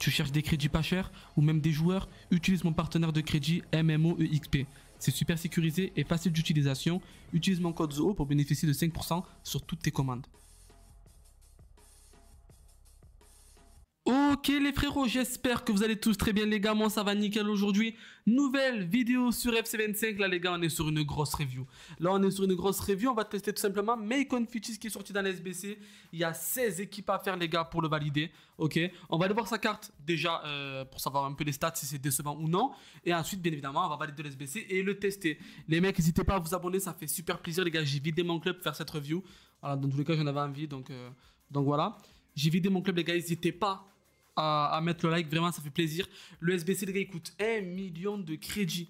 Tu cherches des crédits pas chers ou même des joueurs, utilise mon partenaire de crédit MMOEXP. C'est super sécurisé et facile d'utilisation. Utilise mon code ZOO pour bénéficier de 5% sur toutes tes commandes. Ok les frérots, j'espère que vous allez tous très bien les gars, moi ça va nickel aujourd'hui. Nouvelle vidéo sur FC25, là les gars on est sur une grosse review. Là on est sur une grosse review, on va tester tout simplement Macon Featies qui est sorti dans la SBC. Il y a 16 équipes à faire les gars pour le valider. Ok, on va aller voir sa carte déjà pour savoir un peu les stats si c'est décevant ou non. Et ensuite bien évidemment on va valider le SBC et le tester. Les mecs n'hésitez pas à vous abonner, ça fait super plaisir les gars, j'ai vidé mon club pour faire cette review. Voilà, dans tous les cas j'en avais envie donc voilà. J'ai vidé mon club les gars, n'hésitez pas à mettre le like, vraiment ça fait plaisir. Le SBC les gars il coûte 1 million de crédits.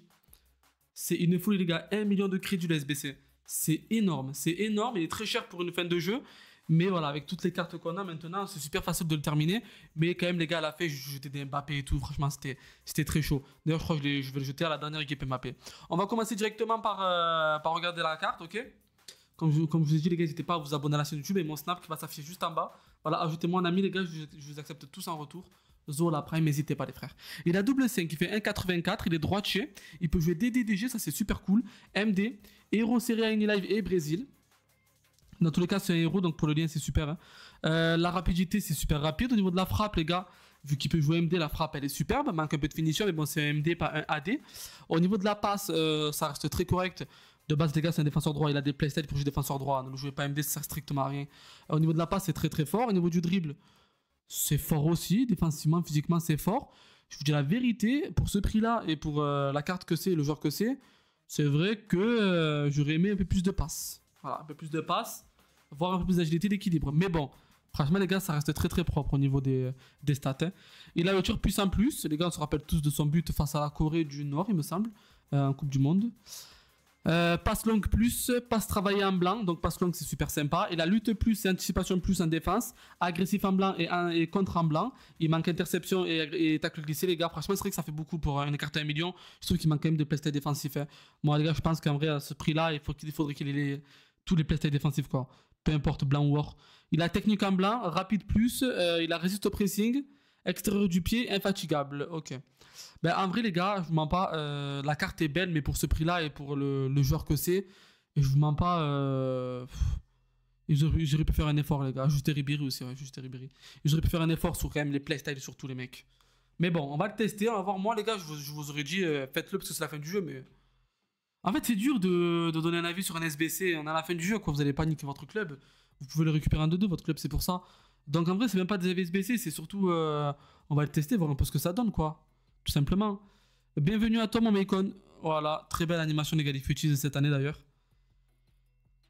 C'est une folie les gars, 1 million de crédits le SBC. C'est énorme, il est très cher pour une fin de jeu. Mais voilà, avec toutes les cartes qu'on a maintenant, c'est super facile de le terminer. Mais quand même les gars à la fin, j'ai jeté des Mbappé et tout, franchement c'était très chaud. D'ailleurs je crois que je vais le jeter à la dernière équipe Mbappé. On va commencer directement par regarder la carte, ok? Comme je vous ai dit les gars, n'hésitez pas à vous abonner à la chaîne YouTube et mon snap qui va s'afficher juste en bas. Voilà, ajoutez-moi un ami les gars, je vous accepte tous en retour. Zola Prime, n'hésitez pas les frères. Il a double 5, il fait 1,84, il est droitier. Il peut jouer DDDG, ça c'est super cool. MD, héros Serie A, Live et Brésil. Dans tous les cas c'est un héros, donc pour le lien c'est super. Hein. La rapidité c'est super rapide. Au niveau de la frappe les gars, vu qu'il peut jouer MD, la frappe elle est superbe. Manque un peu de finition mais bon c'est un MD pas un AD. Au niveau de la passe, ça reste très correct. De base, les gars, c'est un défenseur droit. Il a des playstyles pour jouer défenseur droit. Ne le jouez pas MD, ça sert strictement à rien. Au niveau de la passe, c'est très très fort. Au niveau du dribble, c'est fort aussi. Défensivement, physiquement, c'est fort. Je vous dis la vérité, pour ce prix-là et pour la carte que c'est, le joueur que c'est vrai que j'aurais aimé un peu plus de passes. Voilà, un peu plus de passes, voire un peu plus d'agilité, d'équilibre. Mais bon, franchement, les gars, ça reste très très propre au niveau des stats. Hein. Il a le tir puissant plus. Les gars, on se rappelle tous de son but face à la Corée du Nord, il me semble, en Coupe du Monde. Passe longue plus, passe travaillée en blanc, donc passe longue c'est super sympa. Et la lutte plus et anticipation plus en défense, agressif en blanc et contre en blanc. Il manque interception et tacle glissé les gars, franchement c'est vrai que ça fait beaucoup pour une carte à 1 million. Je trouve qu'il manque quand même de playstyles défensifs. Hein. Moi les gars je pense qu'en vrai à ce prix là il faudrait qu'il ait tous les playstyles défensifs quoi. Peu importe blanc ou or. Il a technique en blanc, rapide plus, il a résiste au pressing, extérieur du pied, infatigable, ok. Ben, en vrai, les gars, je vous mens pas. La carte est belle, mais pour ce prix-là et pour le joueur que c'est, je vous mens pas. J'aurais pu faire un effort, les gars. Juste Ribéry aussi, ouais, juste Ribéry. J'aurais pu faire un effort sur quand même les playstyles, sur tous les mecs. Mais bon, on va le tester. On va voir. Moi, les gars, je vous aurais dit, faites-le parce que c'est la fin du jeu. Mais en fait, c'est dur de donner un avis sur un SBC. On est à la fin du jeu, quoi. Vous allez pas niquer votre club. Vous pouvez le récupérer en 2-2, votre club, c'est pour ça. Donc en vrai, c'est même pas des SBC, c'est surtout. On va le tester, voir un peu ce que ça donne, quoi. Tout simplement. Bienvenue à toi mon Macon. Voilà, très belle animation des gars, des Featies cette année d'ailleurs.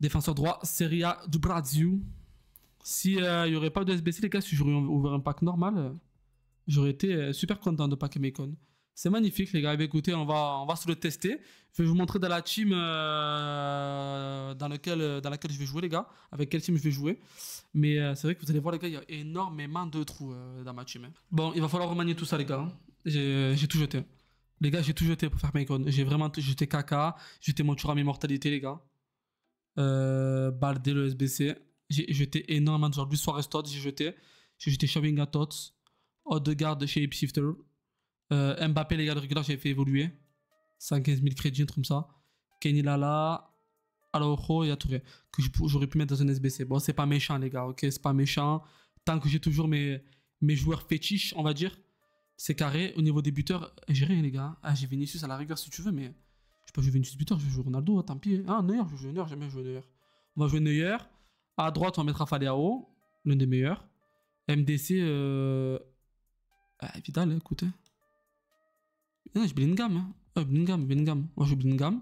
Défenseur droit, Serie A du Brésil. Si il n'y aurait pas de SBC les gars, si j'aurais ouvert un pack normal, j'aurais été super content de pack Macon. C'est magnifique les gars, eh bien, écoutez, on va se le tester. Je vais vous montrer dans la team dans laquelle je vais jouer les gars, avec quelle team je vais jouer. Mais c'est vrai que vous allez voir les gars, il y a énormément de trous dans ma team. Hein. Bon, il va falloir remanier tout ça les gars. Hein. J'ai tout jeté. Les gars, j'ai tout jeté pour faire Macon. J'ai vraiment jeté Kaka, j'ai jeté mon Thuram Immortalité les gars. Baldé le SBC. J'ai jeté énormément de joueurs. Luis Suarez Todd, j'ai jeté Shavinga Tots. Odegaard chez Shapeshifter. Mbappé les gars de régulier j'avais fait évoluer 115 000 crédits un truc comme ça. Kenny Lala Araujo et Touré que j'aurais pu mettre dans un SBC. Bon c'est pas méchant les gars, ok, c'est pas méchant tant que j'ai toujours mes joueurs fétiches on va dire. C'est carré. Au niveau des buteurs j'ai rien les gars. Ah j'ai Vinicius à la rigueur si tu veux mais je sais pas jouer Vinicius buteur, je joue Ronaldo tant pis. Ah Neuer, je joue Neuer, j'aime bien jouer Neuer. On va jouer Neuer. À droite on va mettre Afaleao, l'un des meilleurs. MDC Vidal écoutez. Non, j'ai Bellingham. Hein. Bellingham. On va jouer Bellingham.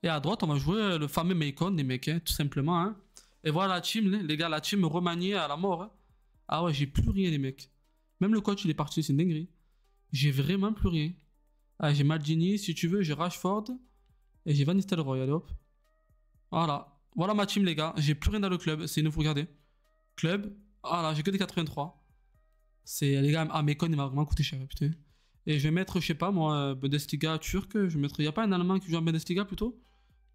Et à droite, on va jouer le fameux Macon, les mecs, hein, tout simplement. Hein. Et voilà la team, les gars, la team remaniée à la mort. Hein. Ah ouais, j'ai plus rien, les mecs. Même le coach, il est parti, c'est une dinguerie. J'ai vraiment plus rien. Ah, j'ai Maldini, si tu veux, j'ai Rashford. Et j'ai Van Nistelrooy, allez hop. Voilà. Voilà ma team, les gars. J'ai plus rien dans le club, c'est une vous regardez. Club. Voilà, j'ai que des 83. C'est, les gars, Macon, il m'a vraiment coûté cher, putain. Et je vais mettre, je sais pas moi, Bundesliga turc. Je vais mettre. Il n'y a pas un Allemand qui joue en Bundesliga plutôt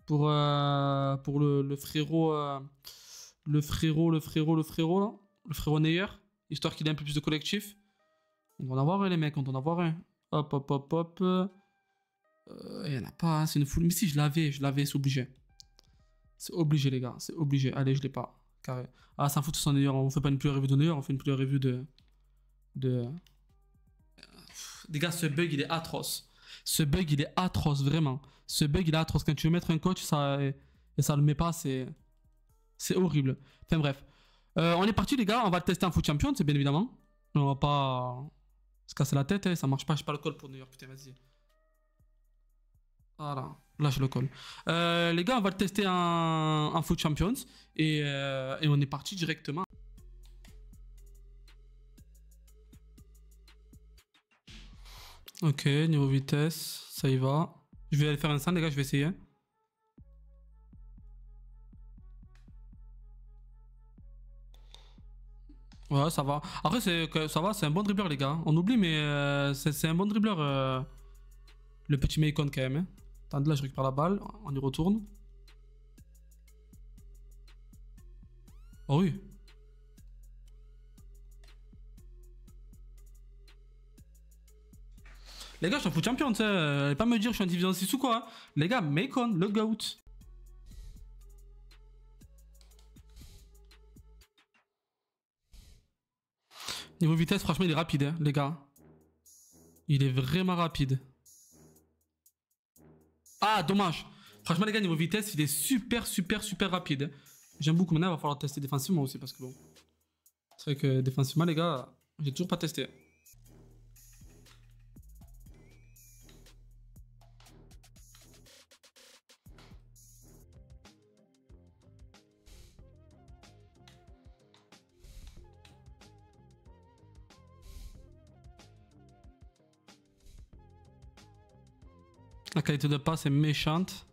pour le frérot. Le frérot là. Le frérot Neuer. Histoire qu'il ait un peu plus de collectif. On doit en avoir un, les mecs, on doit en avoir un. Hop, hop, hop, hop. Il y en a pas, hein, c'est une foule. Mais si, je l'avais, c'est obligé. C'est obligé, les gars, c'est obligé. Allez, je l'ai pas. Carré. Ah, ça fout, on fait pas une plus revue d'honneur, on fait une plus revue de... Les gars, ce bug, il est atroce. Ce bug, il est atroce, vraiment. Ce bug, il est atroce. Quand tu veux mettre un coach et ça le met pas, c'est horrible. Enfin bref. On est parti, les gars. On va le tester en Foot Champion, c'est bien évidemment. On va pas se casser la tête. Hein. Ça marche pas. Je pas le call pour New York. Putain, vas-y. Voilà. Là, je le colle. Les gars, on va le tester en Foot Champions. Et on est parti directement. Ok, niveau vitesse, ça y va. Je vais aller faire un stand, les gars, je vais essayer. Ouais, ça va. Après, ça va, c'est un bon dribbleur, les gars. On oublie, mais c'est un bon dribbleur, le petit Macon, quand même. Hein. Attendez, là, je récupère la balle. On y retourne. Oh oui. Les gars, je suis en Foot Champion, tu sais. Allez pas me dire que je suis en Division 6 ou quoi. Hein. Les gars, Macon, le GOAT. Niveau vitesse, franchement, il est rapide, hein, les gars. Il est vraiment rapide. Ah, dommage. Franchement, les gars, niveau vitesse, il est super, super, super rapide. Hein. J'aime beaucoup. Maintenant, il va falloir tester défensivement aussi parce que bon. C'est vrai que défensivement, les gars, j'ai toujours pas testé. La qualité de passe est méchante.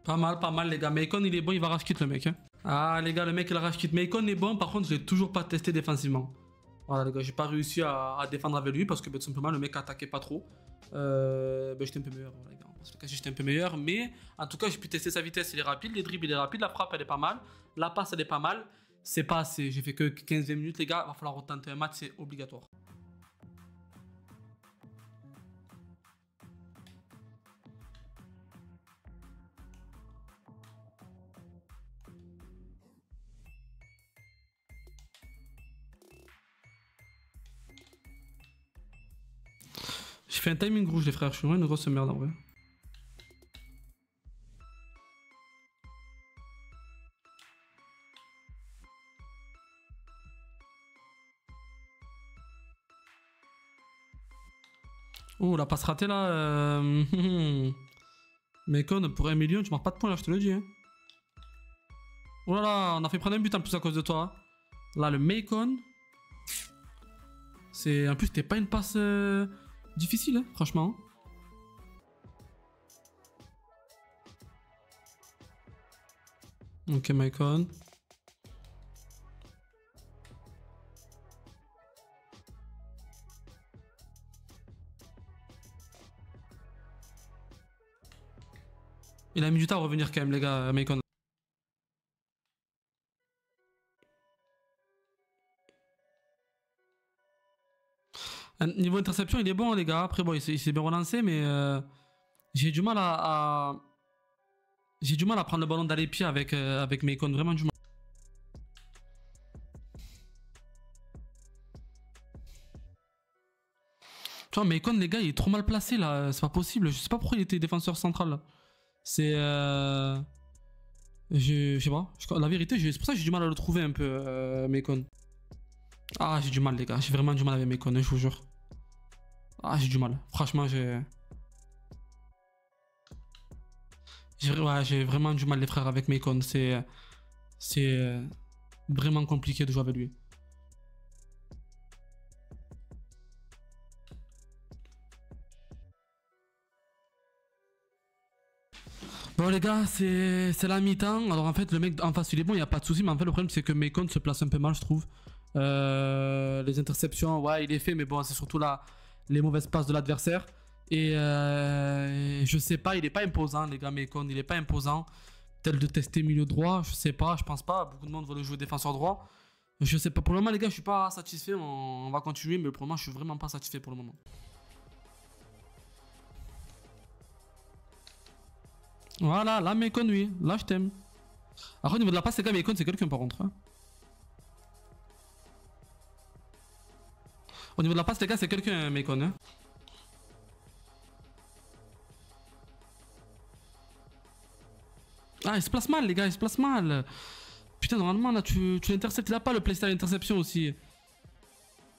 Pas mal, les gars. Macon, il est bon, il va rage quit le mec. Hein. Ah, les gars, le mec, il a rage quit. Macon est bon, par contre, je l'ai toujours pas testé défensivement. Voilà, les gars, j'ai pas réussi à défendre avec lui parce que tout simplement, le mec attaquait pas trop. J'étais un peu meilleur, les gars. Parce que j'étais un peu meilleur, mais en tout cas, j'ai pu tester sa vitesse, il est rapide, les dribbles, il est rapide, la frappe, elle est pas mal, la passe, elle est pas mal. C'est pas assez, j'ai fait que 15-20 minutes, les gars, il va falloir retenter un match, c'est obligatoire. J'ai fait un timing rouge, les frères, je suis vraiment une grosse merde en vrai. Oh, la passe ratée là. Macon, pour 1 million, tu marques pas de points là, je te le dis. Hein. Oh là là, on a fait prendre un but en plus à cause de toi. Là, le Macon. En plus, c'était pas une passe difficile, hein, franchement. Ok, Macon. Il a mis du temps à revenir quand même, les gars, Macon. Niveau interception, il est bon, les gars. Après, bon, il s'est bien relancé, mais j'ai du mal j'ai du mal à prendre le ballon dans les pieds avec Macon. Vraiment du mal. Tu vois, Macon, les gars, il est trop mal placé là. C'est pas possible. Je sais pas pourquoi il était défenseur central là. C'est. Je sais pas. La vérité, c'est pour ça que j'ai du mal à le trouver un peu, Macon. Ah, j'ai du mal, les gars. J'ai vraiment du mal avec Macon, je vous jure. Ah, j'ai du mal. Franchement, j'ai vraiment du mal, les frères, avec Macon. C'est vraiment compliqué de jouer avec lui. Bon les gars, c'est la mi-temps. Alors en fait, le mec en face il est bon, il n'y a pas de souci. Mais en fait, le problème c'est que Macon se place un peu mal, je trouve. Les interceptions, ouais, il est fait, mais bon, c'est surtout les mauvaises passes de l'adversaire. Et je sais pas, il est pas imposant, les gars. Macon, il est pas imposant. Tel de tester milieu droit, je sais pas, je pense pas. Beaucoup de monde veut le jouer défenseur droit. Je sais pas, pour le moment, les gars, je suis pas satisfait. On va continuer, mais pour le moment, je suis vraiment pas satisfait pour le moment. Voilà, là, Mekon, oui. Là, je t'aime. Après, au niveau de la passe, les gars, Mekon, c'est quelqu'un par contre. Hein. Au niveau de la passe, les gars, c'est quelqu'un, Mekon. Hein. Ah, il se place mal, les gars, il se place mal. Putain, normalement, là, tu l'interceptes. Il a pas le playstyle interception aussi.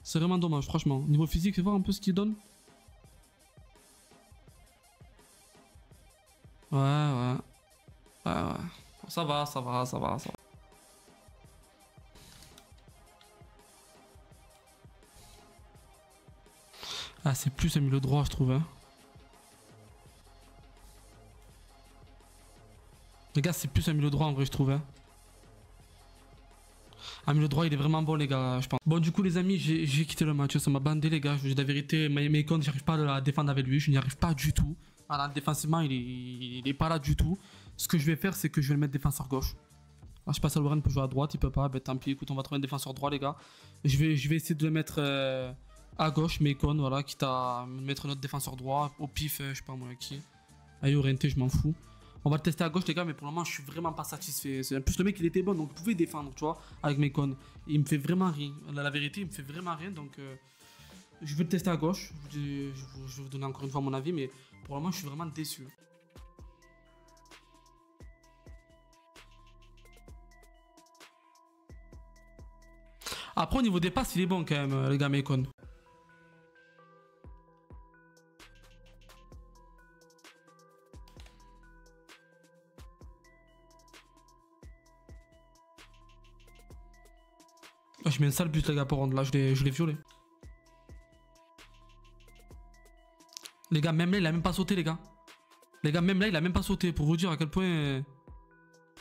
C'est vraiment dommage, franchement. Niveau physique, fais voir un peu ce qu'il donne. Ouais, ouais. Ouais, ouais. Ça va, ça va, ça va, ça va. Ah, c'est plus un milieu droit, je trouve. Hein. Les gars, c'est plus un milieu droit en vrai, je trouve. Hein. Ah, milieu droit, il est vraiment bon, les gars, je pense. Bon, du coup, les amis, j'ai quitté le match. Ça m'a bandé, les gars. Je vous dis la vérité. Mes comptes, j'arrive pas à défendre avec lui. Je n'y arrive pas du tout. Voilà, défensivement, il est pas là du tout. Ce que je vais faire, c'est que je vais le mettre défenseur gauche. Alors, je passe à Lauren pour jouer à droite. Il peut pas. Ben, tant pis, écoute, on va trouver un défenseur droit, les gars. Je vais essayer de le mettre à gauche, Mekon, voilà, quitte à mettre notre défenseur droit. Au pif, je sais pas moi qui. Aïe, orienté, je m'en fous. On va le tester à gauche, les gars, mais pour le moment, je suis vraiment pas satisfait. En plus, le mec, il était bon, donc vous pouvez défendre, tu vois, avec Mekon. Il me fait vraiment rien. La vérité, il me fait vraiment rien, donc je vais le tester à gauche. Je vais vous donner encore une fois mon avis, mais pour le moment, je suis vraiment déçu. Après, au niveau des passes, il est bon quand même, les gars, Mekon. Je mets un sale but, les gars, pour rendre. Là, je l'ai violé. Les gars, même là, il a même pas sauté, les gars. Les gars, même là, il a même pas sauté. Pour vous dire à quel point.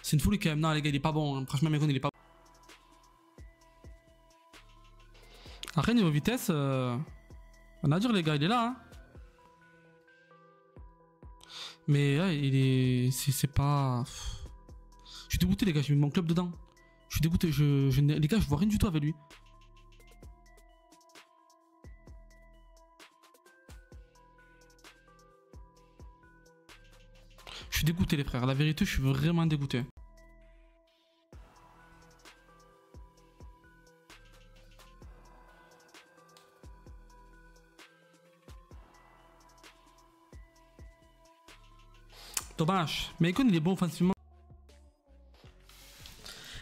C'est une folie quand même. Non, les gars, il est pas bon. Franchement, Mekon, il est pas bon. Après, niveau vitesse, on a à dire, les gars, il est là. Hein. Mais là, il est. C'est pas. Je suis dégoûté, les gars, j'ai mis mon club dedans. Je suis dégoûté, les gars, je vois rien du tout avec lui. Je suis dégoûté, les frères. La vérité, je suis vraiment dégoûté. Dommage. Mais Icon, il est bon offensivement.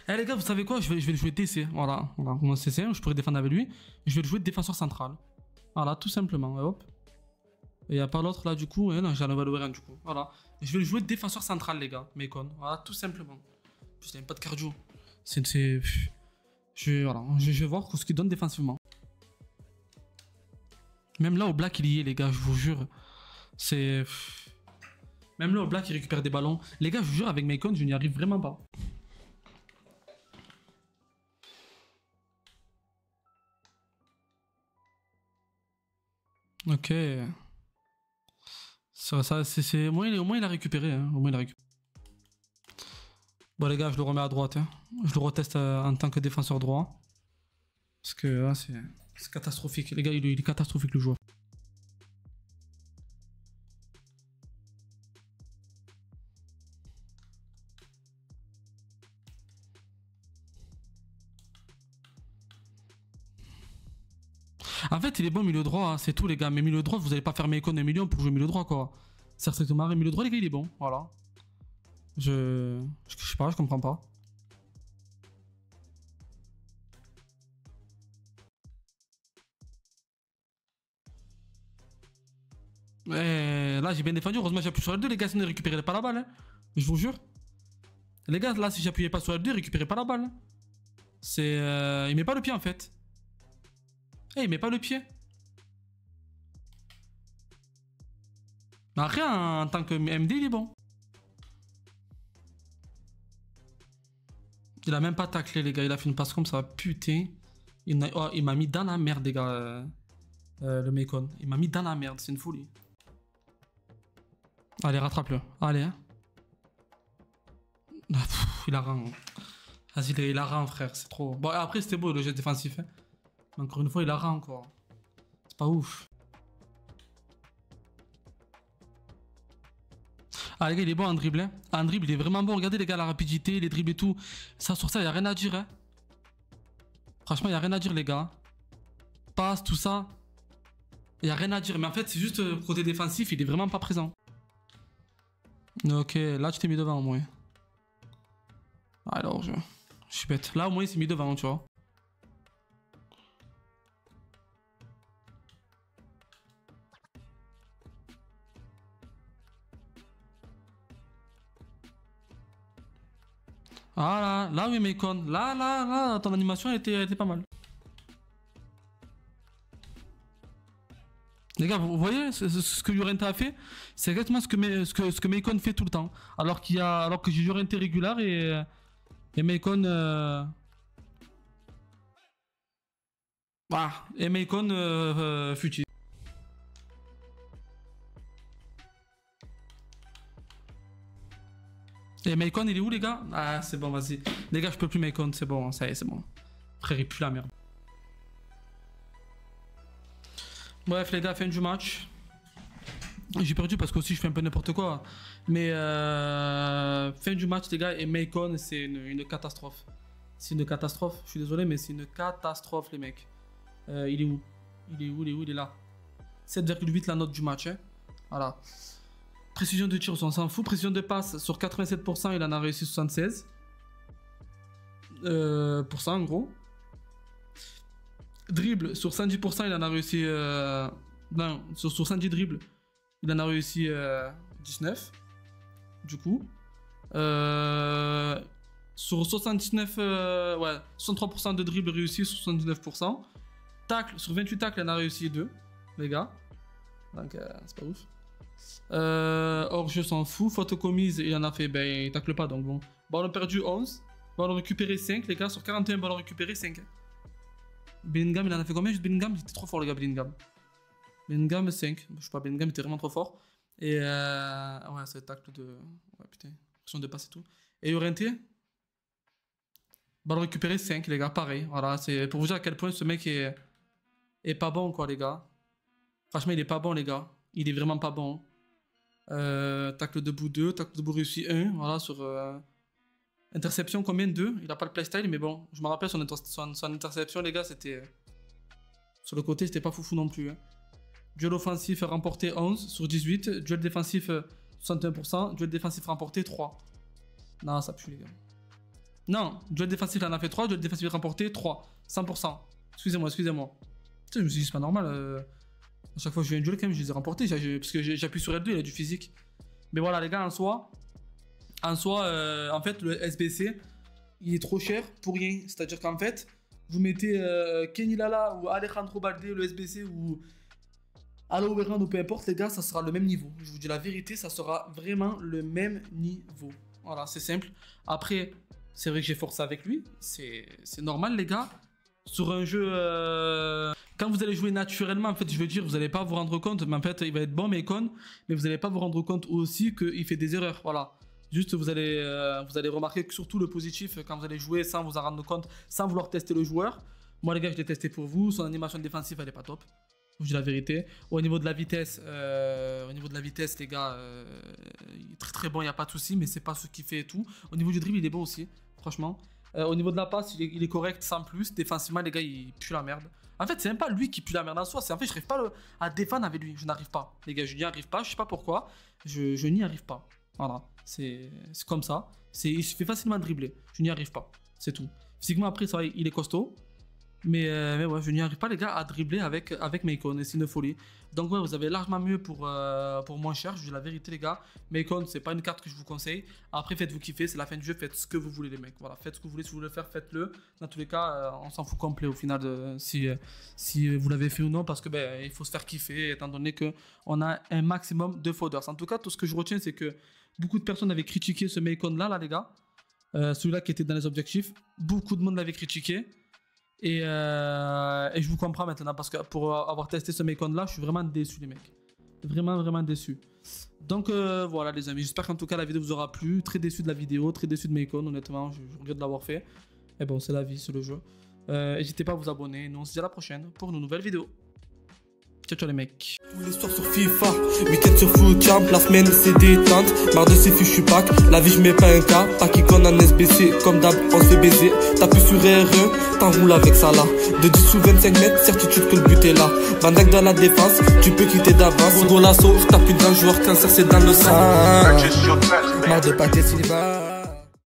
Eh les gars, vous savez quoi, je vais le jouer DC. Voilà, mon CC1, je pourrais défendre avec lui. Je vais le jouer de défenseur central. Voilà, tout simplement. Hop. Et il n'y a pas l'autre là, du coup. Et non, j'ai un Valorant, du coup. Voilà. Je vais le jouer de défenseur central, les gars. Mekon. Voilà, tout simplement. En plus, il n'y a même pas de cardio. Voilà, je vais voir ce qu'il donne défensivement. Même là, au black, il y est, les gars, je vous jure. C'est. Même là, au black, il récupère des ballons. Les gars, je vous jure, avec Mekon, je n'y arrive vraiment pas. Ok. Ça, au moins, il a récupéré. Hein. Au moins, il a récupéré. Bon, les gars, je le remets à droite. Hein. Je le reteste en tant que défenseur droit. Parce que là, c'est catastrophique. Les gars, il est catastrophique, le joueur. En fait, il est bon milieu droit, hein, c'est tout, les gars. Mais milieu droit, vous allez pas faire Mekon 1 million pour jouer milieu droit, quoi. C'est strictement milieu droit, les gars, il est bon. Voilà. Je sais pas, je comprends pas. Et là, j'ai bien défendu. Heureusement, j'ai appuyé sur L2, les gars, sinon, il récupérait pas la balle. Hein. Je vous jure. Les gars, là, si j'appuyais pas sur L2, il récupérait pas la balle. Hein. Il met pas le pied, en fait. Eh, il met pas le pied. Mais rien, en tant que MD, il est bon. Il a même pas taclé, les gars. Il a fait une passe comme ça. Putain. Il m'a mis dans la merde, les gars. Le Mekon. Il m'a mis dans la merde. C'est une folie. Allez, rattrape-le. Allez. Hein. Ah, il a rang. Vas-y, il a rang, frère, c'est trop. Bon, après, c'était beau le geste défensif. Hein. Mais encore une fois, il a rang, quoi. C'est pas ouf. Ah, les gars, il est bon en dribble. Hein. En dribble, il est vraiment bon. Regardez, les gars, la rapidité, les dribbles et tout. Ça, sur ça, il n'y a rien à dire. Hein. Franchement, il n'y a rien à dire, les gars. Passe, tout ça. Il n'y a rien à dire. Mais en fait, c'est juste côté défensif, il est vraiment pas présent. Ok, là, tu t'es mis devant, au moins. Alors, je suis bête. Là, au moins, il s'est mis devant, tu vois. Ah là, oui, Mekon. Là, ton animation elle était pas mal. Les gars, vous voyez ce que Llorente a fait? C'est exactement ce que Mekon fait tout le temps. Alors que j'ai Llorente régulier et Mekon. Et Mekon futil. Et Mekon, il est où, les gars? Ah, c'est bon, vas-y. Les gars, je peux plus Mekon, c'est bon, ça y est, c'est bon. Frère, il pue la merde. Bref, les gars, fin du match. J'ai perdu parce que aussi je fais un peu n'importe quoi. Mais fin du match, les gars, et Mekon, c'est une catastrophe. C'est une catastrophe, je suis désolé, mais c'est une catastrophe, les mecs. Il est où? Il est là. 7,8 la note du match, hein. Voilà. Précision de tir, on s'en fout. Précision de passe, sur 87%, il en a réussi 76%. En gros. Dribble, sur 110%, il en a réussi... non, sur 110 dribbles, il en a réussi 19. Du coup. Sur 79... ouais, 63% de dribbles réussis, 79%. Tacle, sur 28 tacles, il en a réussi 2, les gars. Donc, c'est pas ouf. Or, je s'en fous. Faute commise, il en a fait, ben, il tacle pas, donc bon. Ballon perdu 11. Ballon récupéré 5, les gars. Sur 41 ballons récupérés, 5. Bellingham, il en a fait combien? Juste Bellingham, il était trop fort, les gars, Bellingham. Bellingham, 5. Je sais pas, Bellingham était vraiment trop fort. Et ouais, c'est le tacle de. Ouais, putain. Pression de passe et tout. Et Llorente, ballon récupéré 5, les gars, pareil. Voilà, c'est pour vous dire à quel point ce mec est pas bon, quoi, les gars. Franchement, il est pas bon, les gars. Il est vraiment pas bon. Tacle debout 2, tacle debout réussi 1. Voilà, sur interception, combien? 2. Il a pas le playstyle, mais bon, je me rappelle son interception, les gars, c'était. Sur le côté, c'était pas foufou non plus. Hein. Duel offensif remporté 11 sur 18. Duel défensif 61%. Duel défensif remporté 3. Non, ça pue, les gars. Non, duel défensif, il en a fait 3. Duel défensif remporté 3. 100%. Excusez-moi. Tu sais, je me suis dit, c'est pas normal. À chaque fois que je joue un duel, quand même, je les ai remportés. Parce que j'appuie sur L2, il a du physique. Mais voilà, les gars, en soi, en fait, le SBC, il est trop cher pour rien. C'est-à-dire qu'en fait, vous mettez Kenny Lala ou Alejandro Balde, le SBC, ou Alo Werner ou peu importe, les gars, ça sera le même niveau. Je vous dis la vérité, ça sera vraiment le même niveau. Voilà, c'est simple. Après, c'est vrai que j'ai forcé avec lui. C'est normal, les gars. Sur un jeu... Quand vous allez jouer naturellement, en fait, je veux dire, vous n'allez pas vous rendre compte, mais en fait, il va être bon, Mekon, mais vous n'allez pas vous rendre compte aussi qu'il fait des erreurs. Voilà. Juste, vous allez remarquer que surtout le positif, quand vous allez jouer sans vous en rendre compte, sans vouloir tester le joueur. Moi, les gars, je l'ai testé pour vous. Son animation défensive, elle est pas top. Je vous dis la vérité. Au niveau de la vitesse, les gars, il est très très bon, il n'y a pas de souci, mais c'est pas ce qu'il fait et tout. Au niveau du dribble, il est bon aussi, franchement. Au niveau de la passe, il est correct, sans plus. Défensivement, les gars, il pue la merde. En fait, c'est même pas lui qui pue la merde en soi. En fait, je n'arrive pas à défendre avec lui. Je n'arrive pas. Les gars, je n'y arrive pas. Je sais pas pourquoi. Je n'y arrive pas. Voilà. C'est comme ça. Il se fait facilement dribbler. Je n'y arrive pas. C'est tout. Physiquement, après, ça va, il est costaud. Mais ouais, je n'y arrive pas, les gars, à dribbler avec Mekon. Et c'est une folie. Donc, ouais, vous avez largement mieux pour moins cher. Je dis la vérité, les gars. Mekon, c'est pas une carte que je vous conseille. Après, faites-vous kiffer. C'est la fin du jeu. Faites ce que vous voulez, les mecs. Voilà, faites ce que vous voulez. Si vous voulez le faire, faites-le. Dans tous les cas, on s'en fout complet au final si vous l'avez fait ou non. Parce que il faut se faire kiffer, étant donné qu'on a un maximum de fodders. En tout cas, tout ce que je retiens, c'est que beaucoup de personnes avaient critiqué ce Mekon-là, les gars. Celui-là qui était dans les objectifs. Beaucoup de monde l'avait critiqué. Et je vous comprends maintenant parce que pour avoir testé ce Mekon là, je suis vraiment déçu, les mecs. Vraiment déçu. Donc voilà les amis, j'espère qu'en tout cas la vidéo vous aura plu. Très déçu de la vidéo, très déçu de mes icônes, honnêtement, je regrette de l'avoir fait. Mais bon, c'est la vie, c'est le jeu. N'hésitez pas à vous abonner, nous on se dit à la prochaine pour une nouvelle vidéo. Ciao ciao les mecs. Tous les soirs sur FIFA, week-end sur Footchamp, la semaine c'est détente. Marre de ces fichus packs, la vie je mets pas un cas. Pas qui connaît en SBC, comme d'hab on s'est baisé. T'appuies sur R1, t'enroules avec ça là. De 10 ou 25 mètres, certitude que le but est là. Bandac dans la défense, tu peux quitter d'avance. Gros lasso, je tape une dans le joueur, cancer c'est dans le sang. Marre de pâté Silva.